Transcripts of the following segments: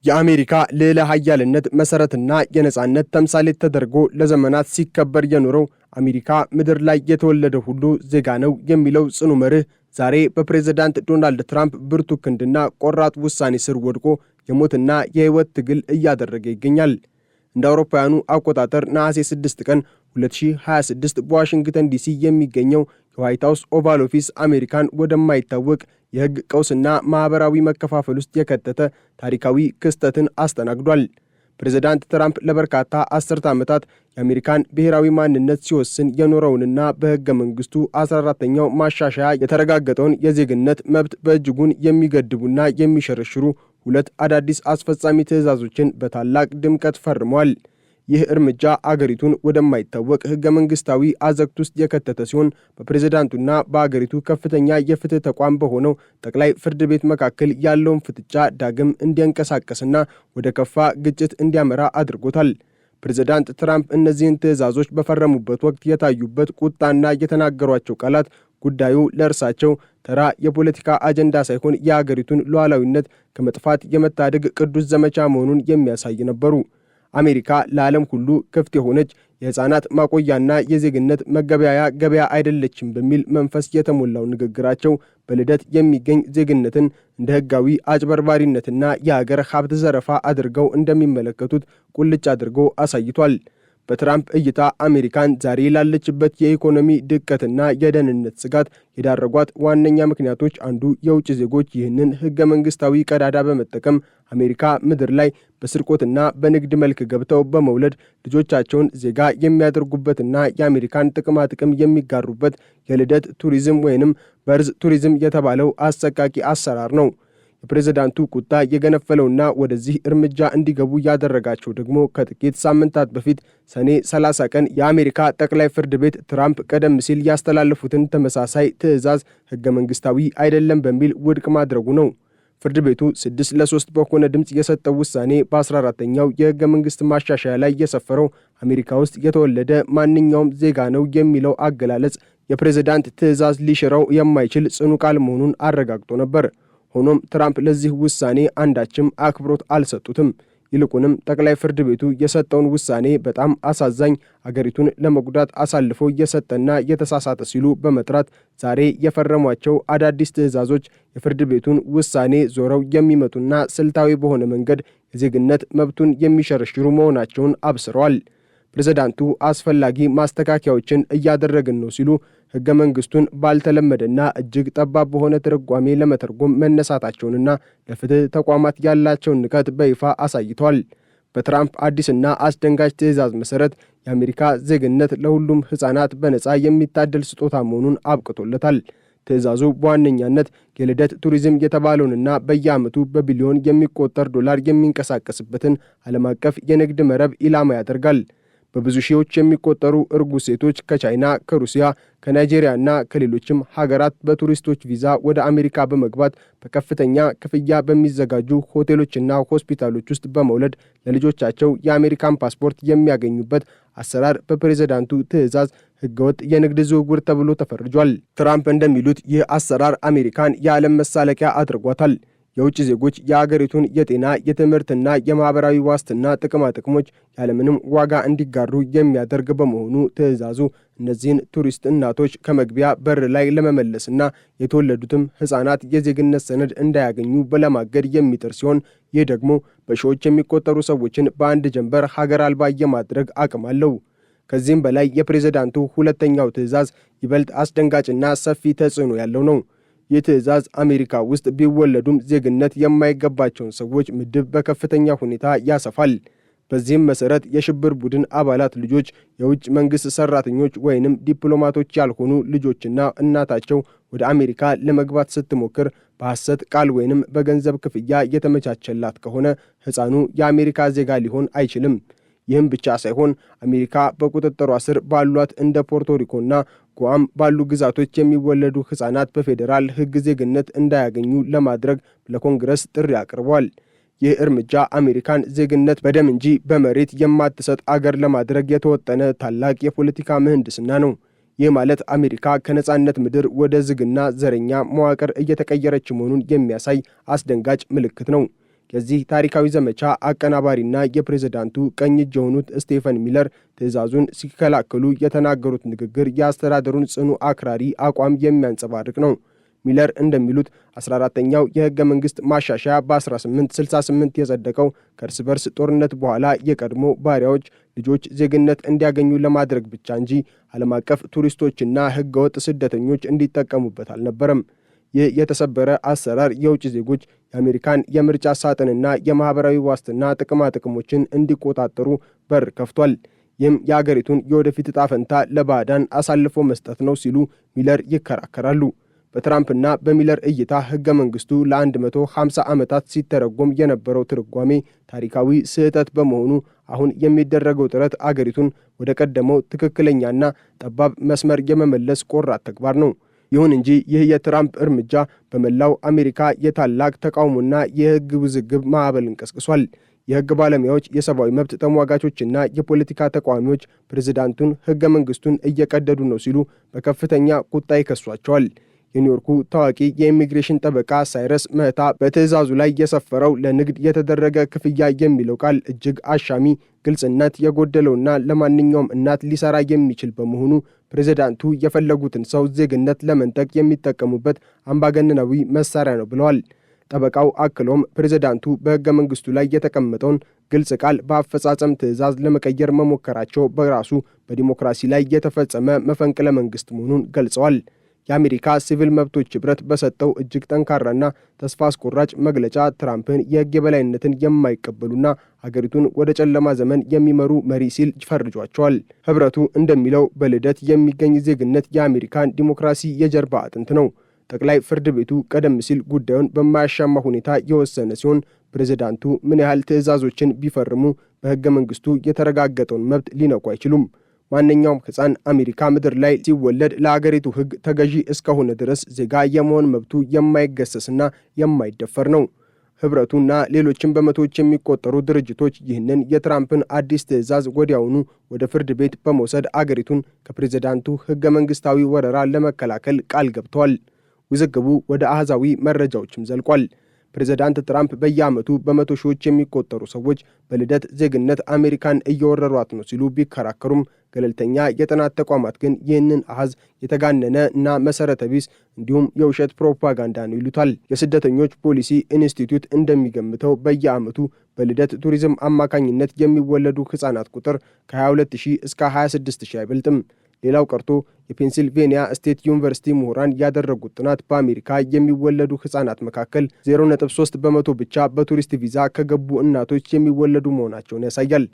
የአሜሪካ ልዕለ ኃያልነት መሰረትና የነጻነት ተምሳሌት ተደርጎ ለዘመናት ሲከበር የኖረው አሜሪካ ምድር ላይ የተወለደ ሁሉ ዜጋ ነው የሚለው ጽኑ መርህ ዛሬ በፕሬዝዳንት ዶናልድ ትራምፕ ብርቱ ክንድና ቆራጥ ውሳኔ ስር ወድቆ የሞትና የህይወት ትግል እያደረገ ይገኛል። እንደ አውሮፓውያኑ አቆጣጠር ነሐሴ 6 ቀን 2026 በዋሽንግተን ዲሲ የሚገኘው የዋይት ሃውስ ኦቫል ኦፊስ አሜሪካን ወደማይታወቅ የህግ ቀውስና ማህበራዊ መከፋፈል ውስጥ የከተተ ታሪካዊ ክስተትን አስተናግዷል። ፕሬዝዳንት ትራምፕ ለበርካታ አስርተ ዓመታት የአሜሪካን ብሔራዊ ማንነት ሲወስን የኖረውንና በህገ መንግስቱ 14ኛው ማሻሻያ የተረጋገጠውን የዜግነት መብት በእጅጉን የሚገድቡና የሚሸረሽሩ ሁለት አዳዲስ አስፈጻሚ ትዕዛዞችን በታላቅ ድምቀት ፈርመዋል። ይህ እርምጃ አገሪቱን ወደማይታወቅ ህገ መንግስታዊ አዘቅት ውስጥ የከተተ ሲሆን በፕሬዝዳንቱና በአገሪቱ ከፍተኛ የፍትህ ተቋም በሆነው ጠቅላይ ፍርድ ቤት መካከል ያለውን ፍጥጫ ዳግም እንዲንቀሳቀስና ወደ ከፋ ግጭት እንዲያመራ አድርጎታል። ፕሬዝዳንት ትራምፕ እነዚህን ትዕዛዞች በፈረሙበት ወቅት የታዩበት ቁጣና የተናገሯቸው ቃላት ጉዳዩ ለእርሳቸው ተራ የፖለቲካ አጀንዳ ሳይሆን የአገሪቱን ሉዓላዊነት ከመጥፋት የመታደግ ቅዱስ ዘመቻ መሆኑን የሚያሳይ ነበሩ። አሜሪካ ለዓለም ሁሉ ክፍት የሆነች የሕፃናት ማቆያና የዜግነት መገበያያ ገበያ አይደለችም በሚል መንፈስ የተሞላው ንግግራቸው በልደት የሚገኝ ዜግነትን እንደ ሕጋዊ አጭበርባሪነትና የሀገር ሀብት ዘረፋ አድርገው እንደሚመለከቱት ቁልጭ አድርጎ አሳይቷል። በትራምፕ እይታ አሜሪካን ዛሬ ላለችበት የኢኮኖሚ ድቀትና የደህንነት ስጋት የዳረጓት ዋነኛ ምክንያቶች አንዱ የውጭ ዜጎች ይህንን ህገ መንግስታዊ ቀዳዳ በመጠቀም አሜሪካ ምድር ላይ በስርቆትና በንግድ መልክ ገብተው በመውለድ ልጆቻቸውን ዜጋ የሚያደርጉበትና የአሜሪካን ጥቅማ ጥቅም የሚጋሩበት የልደት ቱሪዝም ወይንም በርዝ ቱሪዝም የተባለው አሰቃቂ አሰራር ነው። የፕሬዝዳንቱ ቁጣ የገነፈለውና ወደዚህ እርምጃ እንዲገቡ ያደረጋቸው ደግሞ ከጥቂት ሳምንታት በፊት ሰኔ 30 ቀን የአሜሪካ ጠቅላይ ፍርድ ቤት ትራምፕ ቀደም ሲል ያስተላለፉትን ተመሳሳይ ትዕዛዝ ህገ መንግስታዊ አይደለም በሚል ውድቅ ማድረጉ ነው። ፍርድ ቤቱ 6-3 በሆነ ድምፅ የሰጠው ውሳኔ በ14ኛው የህገ መንግስት ማሻሻያ ላይ የሰፈረው አሜሪካ ውስጥ የተወለደ ማንኛውም ዜጋ ነው የሚለው አገላለጽ የፕሬዝዳንት ትዕዛዝ ሊሽረው የማይችል ጽኑ ቃል መሆኑን አረጋግጦ ነበር። ሆኖም ትራምፕ ለዚህ ውሳኔ አንዳችም አክብሮት አልሰጡትም። ይልቁንም ጠቅላይ ፍርድ ቤቱ የሰጠውን ውሳኔ በጣም አሳዛኝ፣ አገሪቱን ለመጉዳት አሳልፎ የሰጠና የተሳሳተ ሲሉ በመጥራት ዛሬ የፈረሟቸው አዳዲስ ትዕዛዞች የፍርድ ቤቱን ውሳኔ ዞረው የሚመጡና ስልታዊ በሆነ መንገድ የዜግነት መብቱን የሚሸረሽሩ መሆናቸውን አብስረዋል። ፕሬዝዳንቱ አስፈላጊ ማስተካከያዎችን እያደረግን ነው ሲሉ ህገ መንግስቱን ባልተለመደና እጅግ ጠባብ በሆነ ትርጓሜ ለመተርጎም መነሳታቸውንና ለፍትህ ተቋማት ያላቸውን ንቀት በይፋ አሳይተዋል። በትራምፕ አዲስና አስደንጋጭ ትዕዛዝ መሰረት የአሜሪካ ዜግነት ለሁሉም ህፃናት በነፃ የሚታደል ስጦታ መሆኑን አብቅቶለታል። ትዕዛዙ በዋነኛነት የልደት ቱሪዝም የተባለውንና በየዓመቱ በቢሊዮን የሚቆጠር ዶላር የሚንቀሳቀስበትን ዓለም አቀፍ የንግድ መረብ ኢላማ ያደርጋል። በብዙ ሺዎች የሚቆጠሩ እርጉዝ ሴቶች ከቻይና፣ ከሩሲያ፣ ከናይጄሪያና ከሌሎችም ሀገራት በቱሪስቶች ቪዛ ወደ አሜሪካ በመግባት በከፍተኛ ክፍያ በሚዘጋጁ ሆቴሎችና ሆስፒታሎች ውስጥ በመውለድ ለልጆቻቸው የአሜሪካን ፓስፖርት የሚያገኙበት አሰራር በፕሬዝዳንቱ ትዕዛዝ ህገወጥ የንግድ ዝውውር ተብሎ ተፈርጇል። ትራምፕ እንደሚሉት ይህ አሰራር አሜሪካን የዓለም መሳለቂያ አድርጓታል። የውጭ ዜጎች የአገሪቱን የጤና፣ የትምህርትና የማህበራዊ ዋስትና ጥቅማ ጥቅሞች ያለምንም ዋጋ እንዲጋሩ የሚያደርግ በመሆኑ ትዕዛዙ እነዚህን ቱሪስት እናቶች ከመግቢያ በር ላይ ለመመለስና የተወለዱትም ህፃናት የዜግነት ሰነድ እንዳያገኙ ለማገድ የሚጥር ሲሆን ይህ ደግሞ በሺዎች የሚቆጠሩ ሰዎችን በአንድ ጀንበር ሀገር አልባ የማድረግ አቅም አለው። ከዚህም በላይ የፕሬዝዳንቱ ሁለተኛው ትዕዛዝ ይበልጥ አስደንጋጭና ሰፊ ተጽዕኖ ያለው ነው። ይህ ትዕዛዝ አሜሪካ ውስጥ ቢወለዱም ዜግነት የማይገባቸውን ሰዎች ምድብ በከፍተኛ ሁኔታ ያሰፋል። በዚህም መሰረት የሽብር ቡድን አባላት ልጆች፣ የውጭ መንግስት ሰራተኞች ወይንም ዲፕሎማቶች ያልሆኑ ልጆችና እናታቸው ወደ አሜሪካ ለመግባት ስትሞክር በሐሰት ቃል ወይንም በገንዘብ ክፍያ የተመቻቸላት ከሆነ ህፃኑ የአሜሪካ ዜጋ ሊሆን አይችልም። ይህም ብቻ ሳይሆን አሜሪካ በቁጥጥሯ ስር ባሏት እንደ ፖርቶሪኮና ጓም ባሉ ግዛቶች የሚወለዱ ህፃናት በፌዴራል ህግ ዜግነት እንዳያገኙ ለማድረግ ለኮንግረስ ጥሪ አቅርቧል። ይህ እርምጃ አሜሪካን ዜግነት በደም እንጂ በመሬት የማትሰጥ አገር ለማድረግ የተወጠነ ታላቅ የፖለቲካ ምህንድስና ነው። ይህ ማለት አሜሪካ ከነጻነት ምድር ወደ ዝግና ዘረኛ መዋቅር እየተቀየረች መሆኑን የሚያሳይ አስደንጋጭ ምልክት ነው። የዚህ ታሪካዊ ዘመቻ አቀናባሪና የፕሬዝዳንቱ ቀኝ እጅ የሆኑት ስቴፈን ሚለር ትዕዛዙን ሲከላከሉ የተናገሩት ንግግር የአስተዳደሩን ጽኑ አክራሪ አቋም የሚያንጸባርቅ ነው። ሚለር እንደሚሉት 14ኛው የሕገ መንግሥት ማሻሻያ በ1868 የጸደቀው ከእርስ በርስ ጦርነት በኋላ የቀድሞ ባሪያዎች ልጆች ዜግነት እንዲያገኙ ለማድረግ ብቻ እንጂ ዓለም አቀፍ ቱሪስቶችና ሕገወጥ ስደተኞች እንዲጠቀሙበት አልነበረም። ይህ የተሰበረ አሰራር የውጭ ዜጎች የአሜሪካን የምርጫ ሳጥንና የማኅበራዊ ዋስትና ጥቅማጥቅሞችን እንዲቆጣጠሩ በር ከፍቷል። ይህም የአገሪቱን የወደፊት ዕጣ ፈንታ ለባዕዳን አሳልፎ መስጠት ነው ሲሉ ሚለር ይከራከራሉ። በትራምፕና በሚለር እይታ ሕገ መንግሥቱ ለ150 ዓመታት ሲተረጎም የነበረው ትርጓሜ ታሪካዊ ስህተት በመሆኑ አሁን የሚደረገው ጥረት አገሪቱን ወደ ቀደመው ትክክለኛና ጠባብ መስመር የመመለስ ቆራጥ ተግባር ነው። ይሁን እንጂ ይህ የትራምፕ እርምጃ በመላው አሜሪካ የታላቅ ተቃውሞና የሕግ ውዝግብ ማዕበልን ቀስቅሷል። የሕግ ባለሙያዎች፣ የሰብአዊ መብት ተሟጋቾችና የፖለቲካ ተቃዋሚዎች ፕሬዝዳንቱን ሕገ መንግሥቱን እየቀደዱ ነው ሲሉ በከፍተኛ ቁጣ ይከሷቸዋል። የኒውዮርኩ ታዋቂ የኢሚግሬሽን ጠበቃ ሳይረስ መህታ በትዕዛዙ ላይ የሰፈረው ለንግድ የተደረገ ክፍያ የሚለው ቃል እጅግ አሻሚ፣ ግልጽነት የጎደለውና ለማንኛውም እናት ሊሰራ የሚችል በመሆኑ ፕሬዝዳንቱ የፈለጉትን ሰው ዜግነት ለመንጠቅ የሚጠቀሙበት አምባገነናዊ መሳሪያ ነው ብለዋል። ጠበቃው አክሎም ፕሬዝዳንቱ በሕገ መንግሥቱ ላይ የተቀመጠውን ግልጽ ቃል በአፈጻጸም ትዕዛዝ ለመቀየር መሞከራቸው በራሱ በዲሞክራሲ ላይ የተፈጸመ መፈንቅለ መንግሥት መሆኑን ገልጸዋል። የአሜሪካ ሲቪል መብቶች ኅብረት በሰጠው እጅግ ጠንካራና ተስፋ አስቆራጭ መግለጫ ትራምፕን የሕግ የበላይነትን የማይቀበሉና አገሪቱን ወደ ጨለማ ዘመን የሚመሩ መሪ ሲል ፈርጇቸዋል። ኅብረቱ እንደሚለው በልደት የሚገኝ ዜግነት የአሜሪካን ዲሞክራሲ የጀርባ አጥንት ነው። ጠቅላይ ፍርድ ቤቱ ቀደም ሲል ጉዳዩን በማያሻማ ሁኔታ የወሰነ ሲሆን ፕሬዝዳንቱ ምን ያህል ትዕዛዞችን ቢፈርሙ በሕገ መንግሥቱ የተረጋገጠውን መብት ሊነኩ አይችሉም። ማንኛውም ሕፃን አሜሪካ ምድር ላይ ሲወለድ ለአገሪቱ ሕግ ተገዢ እስከሆነ ድረስ ዜጋ የመሆን መብቱ የማይገሰስና የማይደፈር ነው። ኅብረቱና ሌሎችም በመቶዎች የሚቆጠሩ ድርጅቶች ይህንን የትራምፕን አዲስ ትዕዛዝ ወዲያውኑ ወደ ፍርድ ቤት በመውሰድ አገሪቱን ከፕሬዝዳንቱ ሕገ መንግሥታዊ ወረራ ለመከላከል ቃል ገብተዋል። ውዝግቡ ወደ አሃዛዊ መረጃዎችም ዘልቋል። ፕሬዝዳንት ትራምፕ በየዓመቱ በመቶ ሺዎች የሚቆጠሩ ሰዎች በልደት ዜግነት አሜሪካን እየወረሯት ነው ሲሉ ቢከራከሩም ገለልተኛ የጥናት ተቋማት ግን ይህንን አሃዝ የተጋነነ እና መሰረተ ቢስ እንዲሁም የውሸት ፕሮፓጋንዳ ነው ይሉታል። የስደተኞች ፖሊሲ ኢንስቲትዩት እንደሚገምተው በየዓመቱ በልደት ቱሪዝም አማካኝነት የሚወለዱ ሕፃናት ቁጥር ከ22000 እስከ 26000 አይበልጥም። ሌላው ቀርቶ የፔንሲልቬንያ ስቴት ዩኒቨርሲቲ ምሁራን ያደረጉት ጥናት በአሜሪካ የሚወለዱ ሕፃናት መካከል 0.3 በመቶ ብቻ በቱሪስት ቪዛ ከገቡ እናቶች የሚወለዱ መሆናቸውን ያሳያል።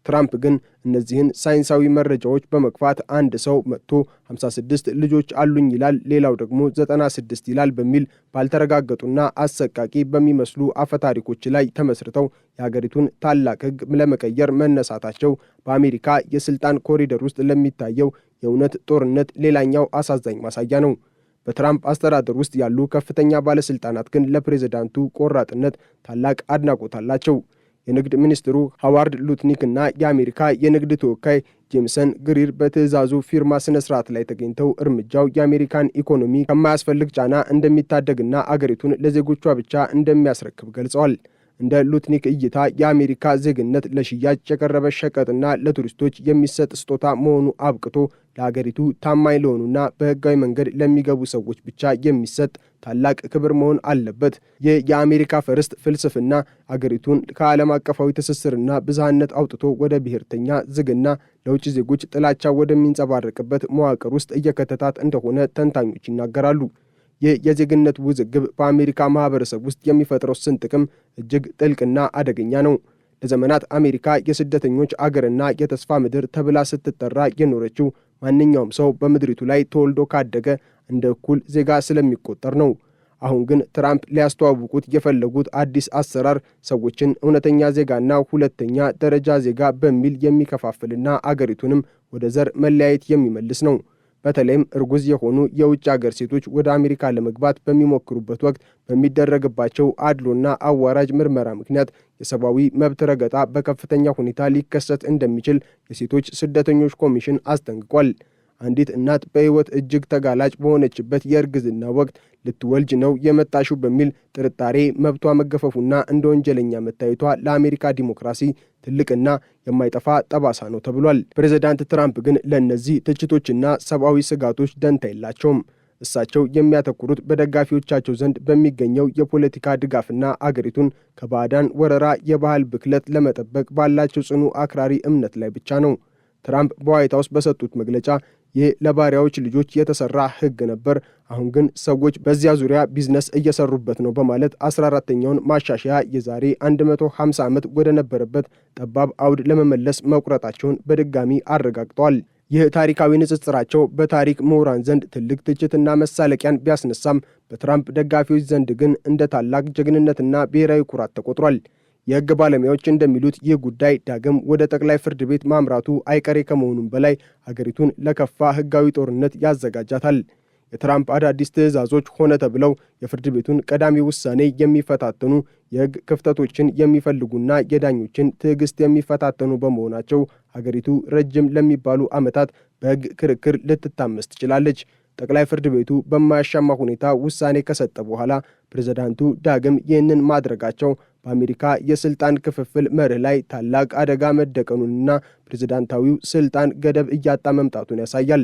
ትራምፕ ግን እነዚህን ሳይንሳዊ መረጃዎች በመግፋት አንድ ሰው መጥቶ 56 ልጆች አሉኝ ይላል፣ ሌላው ደግሞ 96 ይላል በሚል ባልተረጋገጡና አሰቃቂ በሚመስሉ አፈታሪኮች ላይ ተመስርተው የሀገሪቱን ታላቅ ሕግ ለመቀየር መነሳታቸው በአሜሪካ የስልጣን ኮሪደር ውስጥ ለሚታየው የእውነት ጦርነት ሌላኛው አሳዛኝ ማሳያ ነው። በትራምፕ አስተዳደር ውስጥ ያሉ ከፍተኛ ባለስልጣናት ግን ለፕሬዝዳንቱ ቆራጥነት ታላቅ አድናቆት አላቸው። የንግድ ሚኒስትሩ ሃዋርድ ሉትኒክ እና የአሜሪካ የንግድ ተወካይ ጄምሰን ግሪር በትዕዛዙ ፊርማ ስነ ስርዓት ላይ ተገኝተው እርምጃው የአሜሪካን ኢኮኖሚ ከማያስፈልግ ጫና እንደሚታደግና አገሪቱን ለዜጎቿ ብቻ እንደሚያስረክብ ገልጸዋል። እንደ ሉትኒክ እይታ የአሜሪካ ዜግነት ለሽያጭ የቀረበ ሸቀጥና ለቱሪስቶች የሚሰጥ ስጦታ መሆኑ አብቅቶ ለሀገሪቱ ታማኝ ለሆኑና በሕጋዊ መንገድ ለሚገቡ ሰዎች ብቻ የሚሰጥ ታላቅ ክብር መሆን አለበት። ይህ የአሜሪካ ፈርስት ፍልስፍና አገሪቱን ከዓለም አቀፋዊ ትስስርና ብዝሃነት አውጥቶ ወደ ብሔርተኛ ዝግና ለውጭ ዜጎች ጥላቻ ወደሚንጸባረቅበት መዋቅር ውስጥ እየከተታት እንደሆነ ተንታኞች ይናገራሉ። ይህ የዜግነት ውዝግብ በአሜሪካ ማህበረሰብ ውስጥ የሚፈጥረው ስንጥቅም እጅግ ጥልቅና አደገኛ ነው። ለዘመናት አሜሪካ የስደተኞች አገርና የተስፋ ምድር ተብላ ስትጠራ የኖረችው ማንኛውም ሰው በምድሪቱ ላይ ተወልዶ ካደገ እንደ እኩል ዜጋ ስለሚቆጠር ነው። አሁን ግን ትራምፕ ሊያስተዋውቁት የፈለጉት አዲስ አሰራር ሰዎችን እውነተኛ ዜጋና ሁለተኛ ደረጃ ዜጋ በሚል የሚከፋፍልና አገሪቱንም ወደ ዘር መለያየት የሚመልስ ነው። በተለይም እርጉዝ የሆኑ የውጭ አገር ሴቶች ወደ አሜሪካ ለመግባት በሚሞክሩበት ወቅት በሚደረግባቸው አድሎና አዋራጅ ምርመራ ምክንያት የሰብአዊ መብት ረገጣ በከፍተኛ ሁኔታ ሊከሰት እንደሚችል የሴቶች ስደተኞች ኮሚሽን አስጠንቅቋል። አንዲት እናት በሕይወት እጅግ ተጋላጭ በሆነችበት የእርግዝና ወቅት ልትወልጅ ነው የመጣሽው በሚል ጥርጣሬ መብቷ መገፈፉና እንደ ወንጀለኛ መታየቷ ለአሜሪካ ዲሞክራሲ ትልቅና የማይጠፋ ጠባሳ ነው ተብሏል። ፕሬዝዳንት ትራምፕ ግን ለእነዚህ ትችቶችና ሰብአዊ ስጋቶች ደንታ የላቸውም። እሳቸው የሚያተኩሩት በደጋፊዎቻቸው ዘንድ በሚገኘው የፖለቲካ ድጋፍና አገሪቱን ከባዕዳን ወረራ፣ የባህል ብክለት ለመጠበቅ ባላቸው ጽኑ አክራሪ እምነት ላይ ብቻ ነው። ትራምፕ በዋይት ሃውስ በሰጡት መግለጫ ይህ ለባሪያዎች ልጆች የተሰራ ሕግ ነበር፣ አሁን ግን ሰዎች በዚያ ዙሪያ ቢዝነስ እየሰሩበት ነው በማለት 14ኛውን ማሻሻያ የዛሬ 150 ዓመት ወደ ነበረበት ጠባብ አውድ ለመመለስ መቁረጣቸውን በድጋሚ አረጋግጠዋል። ይህ ታሪካዊ ንጽጽራቸው በታሪክ ምሁራን ዘንድ ትልቅ ትችትና መሳለቂያን ቢያስነሳም በትራምፕ ደጋፊዎች ዘንድ ግን እንደ ታላቅ ጀግንነትና ብሔራዊ ኩራት ተቆጥሯል። የሕግ ባለሙያዎች እንደሚሉት ይህ ጉዳይ ዳግም ወደ ጠቅላይ ፍርድ ቤት ማምራቱ አይቀሬ ከመሆኑም በላይ ሀገሪቱን ለከፋ ሕጋዊ ጦርነት ያዘጋጃታል። የትራምፕ አዳዲስ ትዕዛዞች ሆነ ተብለው የፍርድ ቤቱን ቀዳሚ ውሳኔ የሚፈታተኑ፣ የሕግ ክፍተቶችን የሚፈልጉና የዳኞችን ትዕግስት የሚፈታተኑ በመሆናቸው ሀገሪቱ ረጅም ለሚባሉ ዓመታት በሕግ ክርክር ልትታመስ ትችላለች። ጠቅላይ ፍርድ ቤቱ በማያሻማ ሁኔታ ውሳኔ ከሰጠ በኋላ ፕሬዝዳንቱ ዳግም ይህንን ማድረጋቸው በአሜሪካ የስልጣን ክፍፍል መርህ ላይ ታላቅ አደጋ መደቀኑንና ፕሬዝዳንታዊው ስልጣን ገደብ እያጣ መምጣቱን ያሳያል።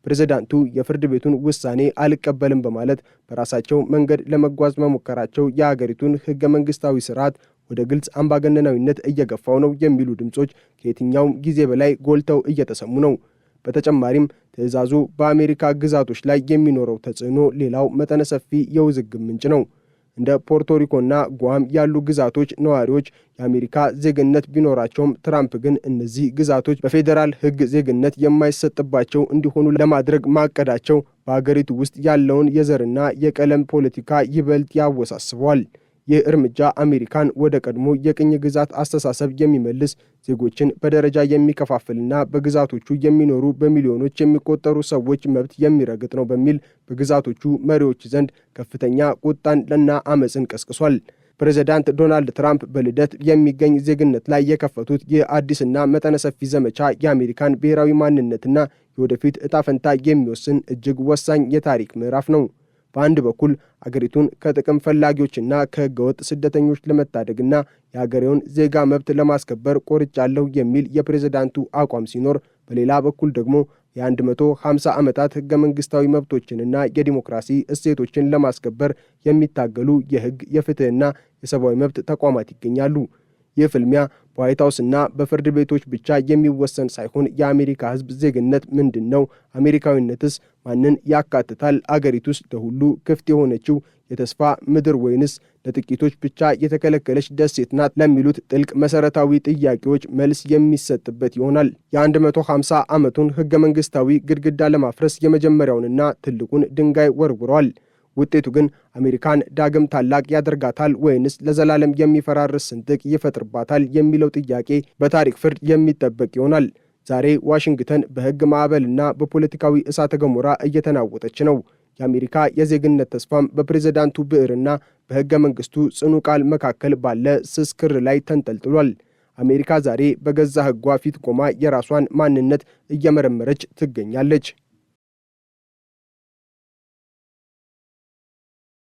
ፕሬዝዳንቱ የፍርድ ቤቱን ውሳኔ አልቀበልም በማለት በራሳቸው መንገድ ለመጓዝ መሞከራቸው የአገሪቱን ሕገ መንግስታዊ ስርዓት ወደ ግልጽ አምባገነናዊነት እየገፋው ነው የሚሉ ድምጾች ከየትኛውም ጊዜ በላይ ጎልተው እየተሰሙ ነው። በተጨማሪም ትዕዛዙ በአሜሪካ ግዛቶች ላይ የሚኖረው ተጽዕኖ ሌላው መጠነ ሰፊ የውዝግብ ምንጭ ነው። እንደ ፖርቶሪኮና ጓም ያሉ ግዛቶች ነዋሪዎች የአሜሪካ ዜግነት ቢኖራቸውም ትራምፕ ግን እነዚህ ግዛቶች በፌዴራል ሕግ ዜግነት የማይሰጥባቸው እንዲሆኑ ለማድረግ ማቀዳቸው በአገሪቱ ውስጥ ያለውን የዘርና የቀለም ፖለቲካ ይበልጥ ያወሳስበዋል። ይህ እርምጃ አሜሪካን ወደ ቀድሞ የቅኝ ግዛት አስተሳሰብ የሚመልስ፣ ዜጎችን በደረጃ የሚከፋፍልና በግዛቶቹ የሚኖሩ በሚሊዮኖች የሚቆጠሩ ሰዎች መብት የሚረግጥ ነው በሚል በግዛቶቹ መሪዎች ዘንድ ከፍተኛ ቁጣንና አመፅን ቀስቅሷል። ፕሬዝዳንት ዶናልድ ትራምፕ በልደት የሚገኝ ዜግነት ላይ የከፈቱት ይህ አዲስና መጠነ ሰፊ ዘመቻ የአሜሪካን ብሔራዊ ማንነትና የወደፊት ዕጣ ፈንታ የሚወስን እጅግ ወሳኝ የታሪክ ምዕራፍ ነው። በአንድ በኩል አገሪቱን ከጥቅም ፈላጊዎችና ከህገወጥ ስደተኞች ለመታደግና የአገሬውን ዜጋ መብት ለማስከበር ቆርጫለሁ የሚል የፕሬዝዳንቱ አቋም ሲኖር፣ በሌላ በኩል ደግሞ የ150 ዓመታት ህገ መንግስታዊ መብቶችንና የዲሞክራሲ እሴቶችን ለማስከበር የሚታገሉ የህግ፣ የፍትህና የሰብአዊ መብት ተቋማት ይገኛሉ። ይህ ፍልሚያ በዋይት ሃውስና በፍርድ ቤቶች ብቻ የሚወሰን ሳይሆን የአሜሪካ ህዝብ ዜግነት ምንድን ነው? አሜሪካዊነትስ ማንን ያካትታል? አገሪቱስ ለሁሉ ክፍት የሆነችው የተስፋ ምድር ወይንስ ለጥቂቶች ብቻ የተከለከለች ደሴት ናት? ለሚሉት ጥልቅ መሰረታዊ ጥያቄዎች መልስ የሚሰጥበት ይሆናል። የ150 ዓመቱን ህገ መንግስታዊ ግድግዳ ለማፍረስ የመጀመሪያውንና ትልቁን ድንጋይ ወርውረዋል። ውጤቱ ግን አሜሪካን ዳግም ታላቅ ያደርጋታል ወይንስ ለዘላለም የሚፈራርስ ስንጥቅ ይፈጥርባታል የሚለው ጥያቄ በታሪክ ፍርድ የሚጠበቅ ይሆናል። ዛሬ ዋሽንግተን በህግ ማዕበልና በፖለቲካዊ እሳተ ገሞራ እየተናወጠች ነው። የአሜሪካ የዜግነት ተስፋም በፕሬዝዳንቱ ብዕርና በህገ መንግስቱ ጽኑ ቃል መካከል ባለ ስስ ክር ላይ ተንጠልጥሏል። አሜሪካ ዛሬ በገዛ ህጓ ፊት ቆማ የራሷን ማንነት እየመረመረች ትገኛለች።